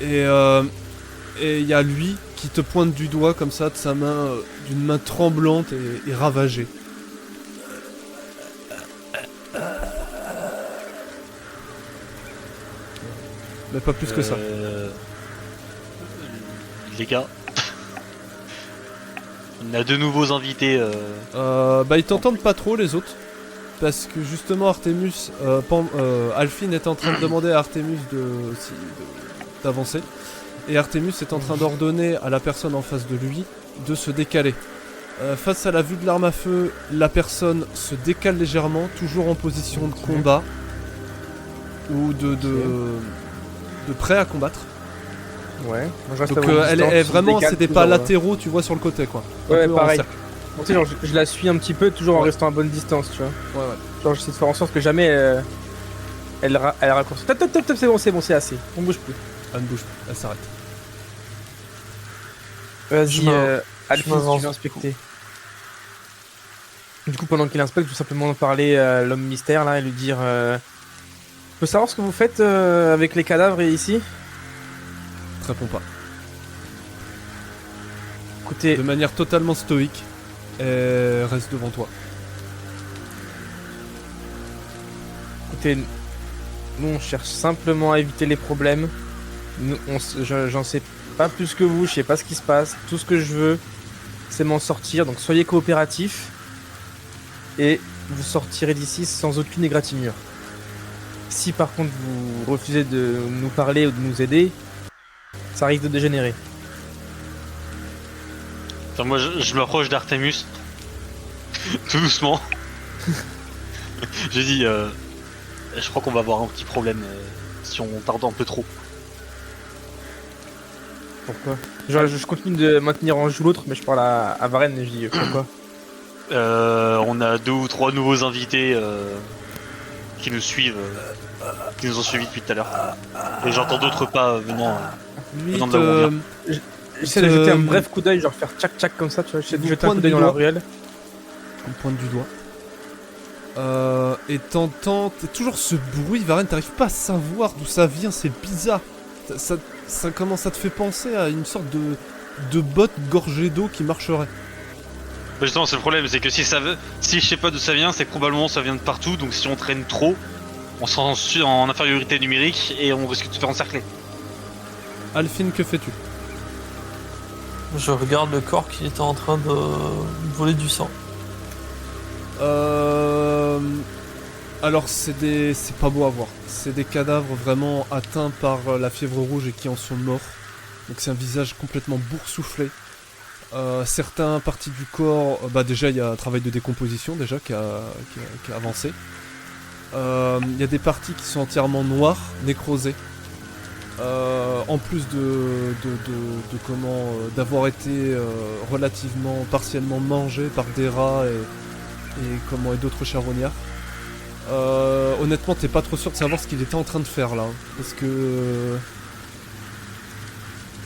Et il y a lui qui te pointe du doigt comme ça de sa main, d'une main tremblante et ravagée. Mais pas plus que ça. Les gars. On a 2 nouveaux invités. Bah ils t'entendent pas trop les autres. Parce que justement Artemus, Alphine est en train de demander à Artemus d'avancer. Et Artemus est en train d'ordonner à la personne en face de lui de se décaler. Face à la vue de l'arme à feu, la personne se décale légèrement, toujours en position de combat. Ou de prêt à combattre. Ouais. Moi, je reste Donc à mon elle distance, est je me vraiment, décale c'est des toujours, pas latéraux, tu vois, sur le côté quoi. Un Ouais, peu en pareil. cercle. Donc, tu sais, genre, je la suis un petit peu, toujours en Ouais. restant à bonne distance, tu vois. Ouais, ouais. Genre, j'essaie de faire en sorte que jamais elle raccourcisse. Top, c'est bon, c'est assez. On bouge plus. Elle ne bouge plus, elle s'arrête. Vas-y, Alphine, si tu m'avance. veux inspecter. Du coup, pendant qu'il inspecte, je vais simplement parler à l'homme mystère là et lui dire je peux savoir ce que vous faites avec les cadavres ici? Te réponds pas. Écoutez, De manière totalement stoïque, elle reste devant toi. écoutez, nous on cherche simplement à éviter les problèmes. Nous, j'en sais pas plus que vous, je sais pas ce qui se passe. Tout ce que je veux, c'est m'en sortir. Donc soyez coopératifs et vous sortirez d'ici sans aucune égratignure. Si par contre vous refusez de nous parler ou de nous aider, ça risque de dégénérer. Attends, moi je m'approche d'Artemus. Tout doucement. J'ai dit, je crois qu'on va avoir un petit problème si on tarde un peu trop. Pourquoi? Genre, je continue de maintenir en joue l'autre, mais je parle à Varenne et je dis pourquoi? On a 2 ou 3 nouveaux invités qui nous suivent, qui nous ont suivis depuis tout à l'heure. Et j'entends d'autres pas venant. Lui, Non, de là où on J'essaie de jeter un bref coup d'œil, genre faire tchac tchac comme ça, tu vois. J'essaie de Vous jeter un coup pointe d'œil du dans la doigt. ruelle. il pointe du doigt. Et t'entends toujours ce bruit, Varenne, t'arrives pas à savoir d'où ça vient, c'est bizarre. Ça commence, ça te fait penser à une sorte de botte gorgée d'eau qui marcherait. Bah justement, c'est le problème, c'est que si je sais pas d'où ça vient, c'est que probablement ça vient de partout. Donc si on traîne trop, on sera en infériorité numérique et on risque de se faire encercler. Alphine, que fais-tu? Je regarde le corps qui était en train de voler du sang. Alors c'est pas beau à voir. C'est des cadavres vraiment atteints par la fièvre rouge et qui en sont morts. Donc c'est un visage complètement boursouflé. Certaines parties du corps, bah déjà il y a un travail de décomposition déjà qui a avancé. Il y a des parties qui sont entièrement noires, nécrosées. En plus d'avoir été relativement partiellement mangé par des rats et d'autres charognards. Honnêtement, t'es pas trop sûr de savoir ce qu'il était en train de faire là, hein, parce que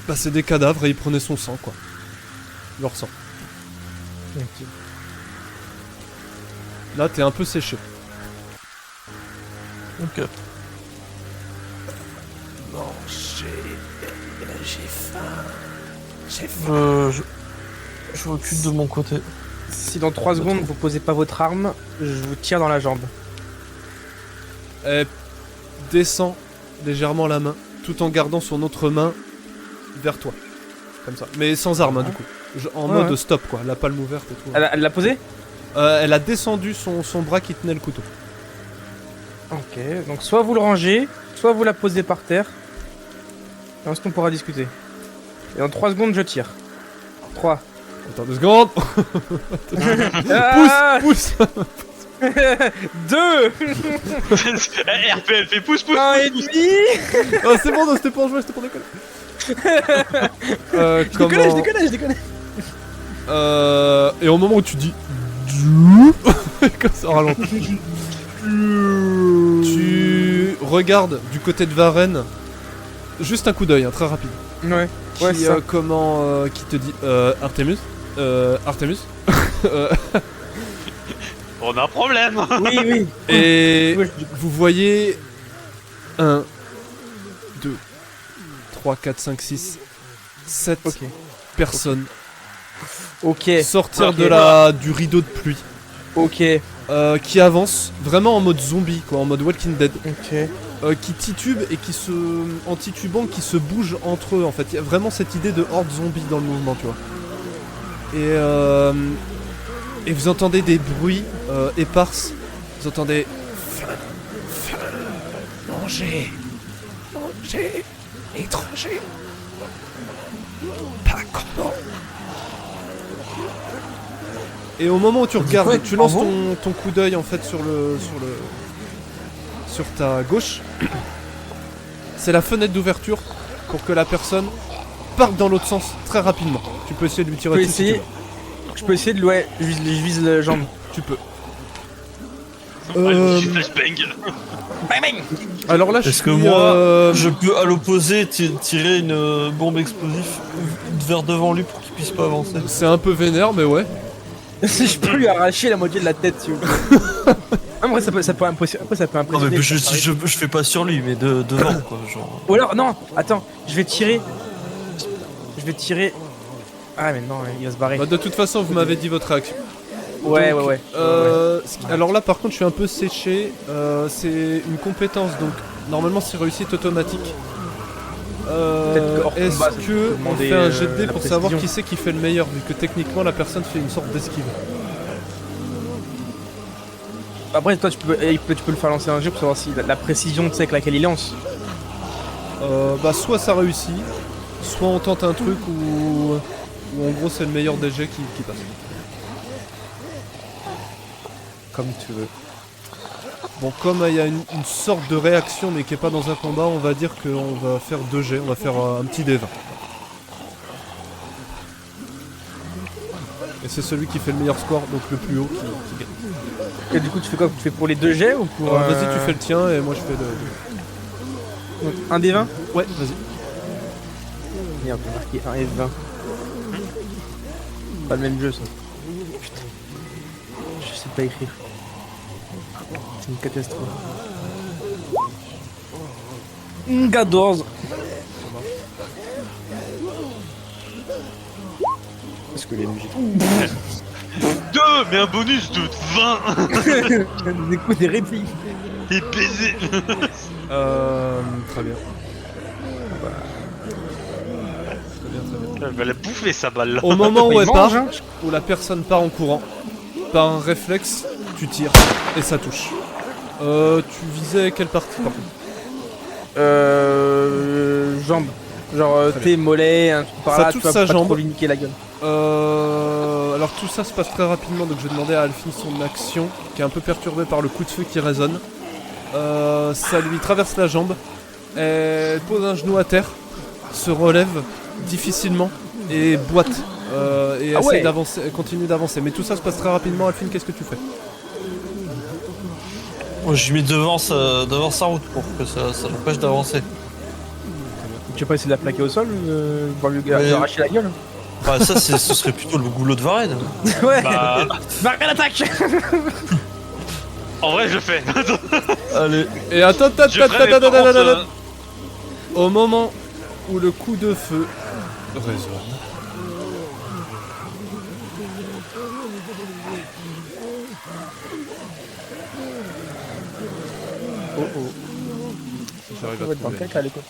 bah c'est des cadavres et il prenait son sang quoi, leur sang. Là, t'es un peu séché. Ok. Je recule de mon côté. Si dans 3 secondes vous posez pas votre arme, je vous tire dans la jambe. Elle descend légèrement la main, tout en gardant son autre main vers toi, comme ça, mais sans arme hein, du coup. En mode Ouais. stop quoi, la palme ouverte et tout. Elle l'a posé? Elle a descendu son bras qui tenait le couteau. Ok, donc soit vous le rangez, soit vous la posez par terre. Et ensuite on pourra discuter. Et dans 3 secondes je tire. 3. Attends 2 secondes. Ah Pousse. 2 RPL fait pouce pouce. 1 et demi. Oh, c'est bon, non, c'était pour jouer, c'était pour déconner. Je déconne. Et au moment où tu dis comme ça ralenti, tu regardes du côté de Varenne, juste un coup d'œil, hein, très rapide. Ouais, Qui, ouais, c'est ça. qui te dit Artemus, Artemus. On a un problème. Oui. Et Ouais, vous voyez 1, 2, 3, 4, 5, 6, 7 Ok. personnes Ok. sortir Ok. du rideau de pluie. Ok. Qui avance vraiment en mode zombie, quoi, en mode Walking Dead. Ok. qui titubent et en titubant, qui se bougent entre eux en fait. Il y a vraiment cette idée de horde zombie dans le mouvement, tu vois. Et vous entendez des bruits éparses. Vous entendez... Manger, étranger, pas corbeau. Et au moment où tu regardes, quoi, tu lances corbeau ton coup d'œil en fait sur ta gauche, c'est la fenêtre d'ouverture pour que la personne parte dans l'autre sens très rapidement. Tu peux essayer de lui tirer dessus si tu veux. Je peux essayer de... Ouais, je vise la jambe. Tu peux. Allez, flashbang. Bang bang. Alors là, Est-ce que moi, je peux à l'opposé tirer une bombe explosive vers devant lui pour qu'il puisse pas avancer? C'est un peu vénère, mais ouais. Si je peux lui arracher la moitié de la tête, s'il vous plaît. Après, ça peut impressionner. Après, ça peut Non, impressionner. mais je fais pas sur lui, mais devant, quoi, genre. Ou alors, non, attends, je vais tirer. Ah, mais non, il va se barrer. Bah, de toute façon, vous m'avez dit votre réaction. Ouais, Donc, ouais. Alors là, par contre, je suis un peu séché. C'est une compétence, donc normalement, c'est réussite automatique. Peut-être que hors Est-ce combat, ça, tu peux que on demander, fait un jet de dés la pour savoir précision. qui c'est qui fait le meilleur, vu que techniquement la personne fait une sorte d'esquive. Après, toi, tu peux le faire lancer un jeu pour savoir si la précision, tu sais, avec laquelle il lance. Bah soit ça réussit, soit on tente un truc où en gros c'est le meilleur des jets qui passe. Comme tu veux. Bon, comme il y a une sorte de réaction mais qui est pas dans un combat, on va dire qu'on va faire 2 jets, on va faire un petit D20. Et c'est celui qui fait le meilleur score, donc le plus haut qui gagne. Et du coup, tu fais quoi? Tu fais pour les 2 jets ou pour. Vas-y, tu fais le tien et moi je fais le... Donc, un des 20. Ouais, vas-y. Merde, j'ai marqué un F20. Pas le même jeu, ça. Putain. Je sais pas écrire. C'est une catastrophe. 14. Est-ce que les musiques. 2, mais un bonus de 20. Des coups, des répliques. Et baiser. Très bien. Elle va la bouffer sa balle là. Au moment où Il elle mange, part, hein. où la personne part en courant, par un réflexe, tu tires et ça touche. Tu visais quelle partie par contre? Jambes. Genre Très tes mollets, un truc par Ça là, touche tu vas sa pas jambe. trop lui niquer la gueule. Alors tout ça se passe très rapidement, donc je vais demander à Alphine son action, qui est un peu perturbée par le coup de feu qui résonne. Ça lui traverse la jambe, elle pose un genou à terre, se relève difficilement et boite. Et Ah essaie ouais. d'avancer, continue d'avancer. Mais tout ça se passe très rapidement. Alphine, qu'est-ce que tu fais? Moi, je mets devant sa route pour que ça l'empêche d'avancer. Tu vas pas essayer de la plaquer au sol pour lui Mais- arracher la gueule? Bah, ça, ce serait plutôt le goulot de Varenne. Ouais. Bah, Varenne attaque. en vrai, je fais. Allez, Et attends, Je ferai, mais par contre, au moment où le coup de feu résonne, oh oh, si j'arrive On va à être dans le trouver. caca, les quoi.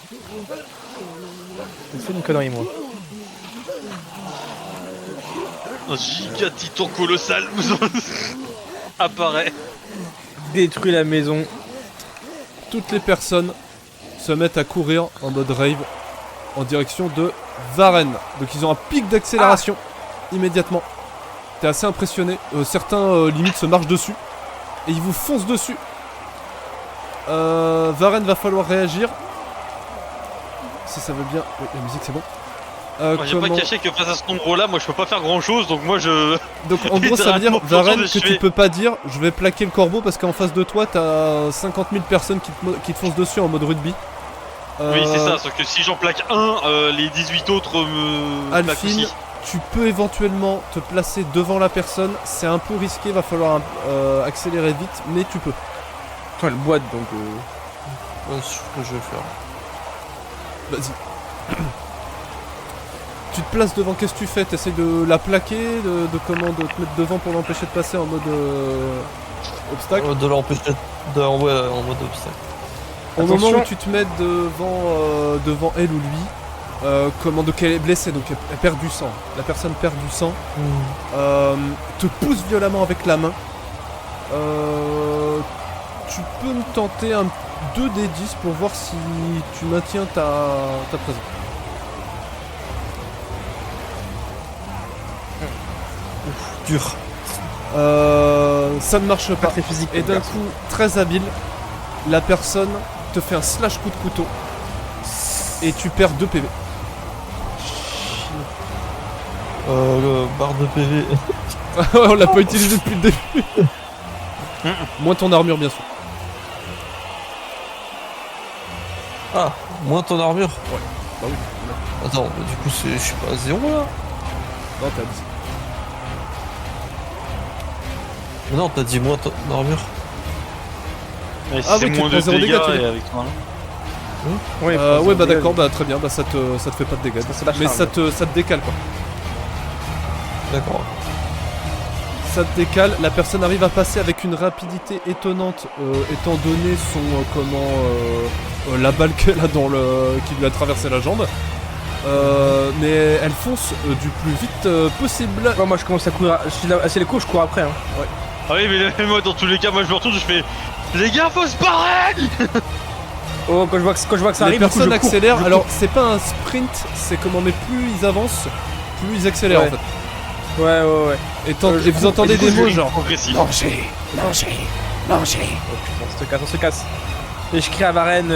J'ai fait une connerie, moi. un giga titan colossal apparaît. Détruit la maison. Toutes les personnes se mettent à courir en mode rave en direction de Varenne. Donc ils ont un pic d'accélération immédiatement. T'es assez impressionné. Certains limite se marchent dessus et ils vous foncent dessus. Varenne va falloir réagir. Si ça veut bien. Oui, la musique c'est bon. Moi, j'ai pas caché que face à ce nombre-là, moi je peux pas faire grand-chose, donc moi je. Donc en gros ça veut dire Littéralement, Varenne je que tu fais- peux pas dire je vais plaquer le corbeau parce qu'en face de toi t'as 50 000 personnes qui te foncent dessus en mode rugby. Oui, c'est ça, sauf que si j'en plaque un, les 18 autres me. plaquent Alphine, aussi. tu peux éventuellement te placer devant la personne. C'est un peu risqué, va falloir accélérer vite, mais tu peux. Putain, elle boite donc. ouais, c'est ce que je vais faire. Vas-y. Tu te places devant, qu'est-ce que tu fais? T'essayes de la plaquer, de comment, de te mettre devant pour l'empêcher de passer en mode obstacle. De l'empêcher en mode obstacle. Au moment Attention. où tu te mets devant elle ou lui, donc elle est blessée, donc elle perd du sang. La personne perd du sang, te pousse violemment avec la main. Tu peux me tenter un 2d10 pour voir si tu maintiens ta présence. Dur. Ça ne marche Pas pas. très physique. Et comme d'un garçon. coup, très habile, la personne te fait un slash coup de couteau. Et tu perds 2 PV. Barre de PV. On l'a pas utilisé depuis le début. Moins ton armure, bien sûr. Ah, moins ton armure. Bah oui. Attends, bah, du coup, je suis pas à 0 là. Non, t'as dit. Mais non, t'as dit moins ton armure. Mais si Ah c'est oui, tu moins te de prends 0 dégâts dégâts, tu dis. et avec ton arme. Ouais, Ouais, bah d'accord, bah très bien, bah ça te fait pas de dégâts. Ça, c'est la Mais charge. ça te décale quoi. D'accord. Ça te décale, la personne arrive à passer avec une rapidité étonnante, étant donné la balle qu'elle a qui lui a traversé la jambe. Mais elle fonce du plus vite possible. Ouais, moi je commence à courir. Si elle court, je cours après. Hein. Ah oui, mais moi dans tous les cas, moi je me retourne, je fais les gars, faut se barrer. Oh, quand je vois que ça Les arrive, du coup, personnes je cours, accélèrent, je alors cours. c'est pas un sprint, c'est mais plus ils avancent, plus ils accélèrent Ouais. en fait. Ouais. Et je vous cours, entendez et du des coup, mots je- genre Progressif. manger. On se casse. Et je crie à Varenne,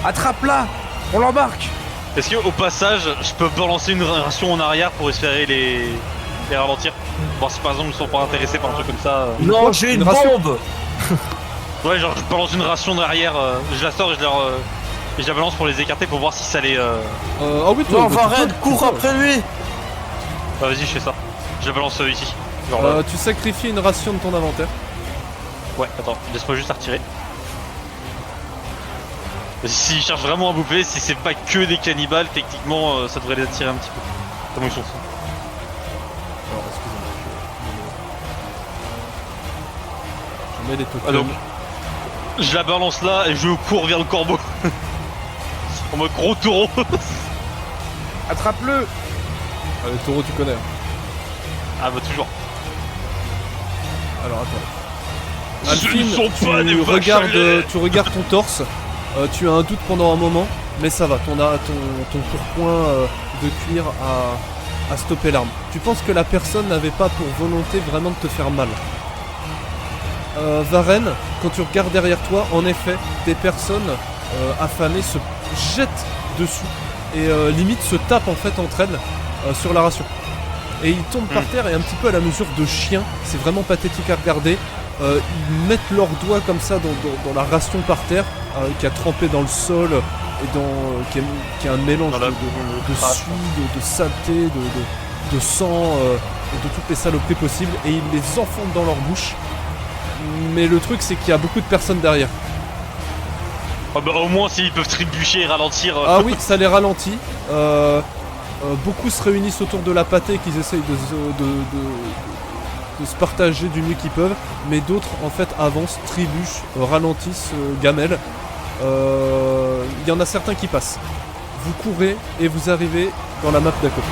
attrape-la, on l'embarque. Est-ce que au passage, je peux balancer une ration en arrière pour espérer les ralentir? Voir si par exemple ils sont pas intéressés par un truc comme ça. Non, j'ai une ration. bombe. Ouais, genre je balance une ration derrière, je la sors et je la balance pour les écarter pour voir si ça les. Ah oui, toi, Non, bah, tu Varenne, peux, cours tu peux. après lui. Bah vas-y, je fais ça. Je la balance ici. Genre là. Tu sacrifies une ration de ton inventaire. Ouais, attends, laisse-moi juste la retirer. S'ils cherchent vraiment à bouffer, si c'est pas que des cannibales, techniquement ça devrait les attirer un petit peu. Comment ils sont fous. Alors, excusez-moi. Je mets les totems. Ah, donc, je la balance là et je cours vers le corbeau. En mode gros taureau. Attrape-le. Ah, les taureaux, tu connais. hein. Ah bah toujours. Alors, attends. Ce Alphine, ne sont pas des vaches à lait. tu regardes ton torse. Tu as un doute pendant un moment, mais ça va. Ton pourpoint de cuir a stoppé l'arme. Tu penses que la personne n'avait pas pour volonté vraiment de te faire mal. Varenne, quand tu regardes derrière toi, en effet, des personnes affamées se jettent dessus et limite se tapent en fait entre elles sur la ration. Et ils tombent par terre et un petit peu à la mesure de chiens, c'est vraiment pathétique à regarder. Ils mettent leurs doigts comme ça dans la ration par terre, qui a trempé dans le sol et qui est un mélange Dans la- de suie, de saleté, de sang, de toutes les saloperies possibles, et ils les enfoncent dans leur bouche. Mais le truc, c'est qu'il y a beaucoup de personnes derrière. Ah bah au moins s'ils peuvent trébucher et ralentir. Ah oui, ça les ralentit. Beaucoup se réunissent autour de la pâtée qu'ils essayent de se partager du mieux qu'ils peuvent, mais d'autres en fait avancent, trébuchent, ralentissent, gamellent. Il y en a certains qui passent. Vous courez et vous arrivez dans la map d'à côté.